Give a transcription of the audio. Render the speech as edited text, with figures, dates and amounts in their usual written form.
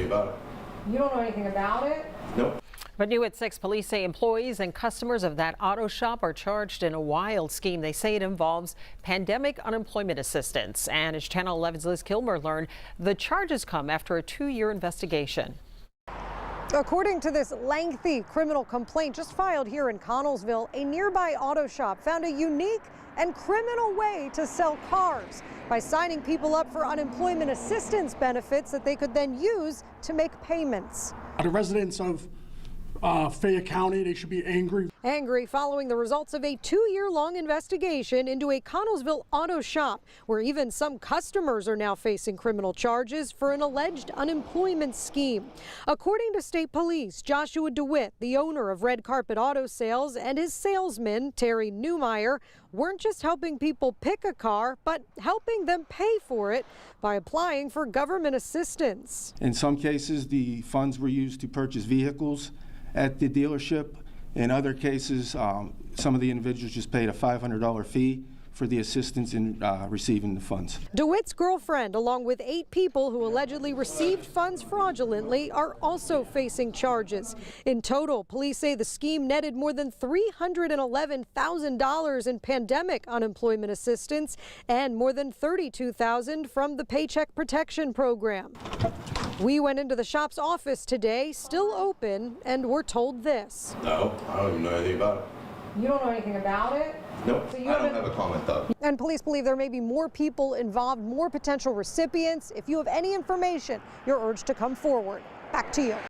about it. You don't know anything about it? Nope. But new at 6, police say employees and customers of that auto shop are charged in a wild scheme. They say it involves pandemic unemployment assistance. And as Channel 11's Liz Kilmer learned, the charges come after a 2-year investigation. According to this lengthy criminal complaint just filed here in Connellsville, a nearby auto shop found a unique and criminal way to sell cars by signing people up for unemployment assistance benefits that they could then use to make payments. The residents of Fayette County, they should be angry. Angry following the results of a 2-year-long investigation into a Connellsville auto shop, where even some customers are now facing criminal charges for an alleged unemployment scheme. According to state police, Joshua DeWitt, the owner of Red Carpet Auto Sales, and his salesman, Terry Newmeyer, weren't just helping people pick a car, but helping them pay for it by applying for government assistance. In some cases, the funds were used to purchase vehicles at the dealership. In other cases, some of the individuals just paid a $500 fee for the assistance in receiving the funds. DeWitt's girlfriend, along with 8 people who allegedly received funds fraudulently, are also facing charges. In total, police say the scheme netted more than $311,000 in pandemic unemployment assistance and more than $32,000 from the Paycheck Protection Program. We went into the shop's office today, still open, and were told this. No, I don't even know anything about it. You don't know anything about it? Nope. So I don't have a comment though. And police believe there may be more people involved, more potential recipients. If you have any information, you're urged to come forward. Back to you.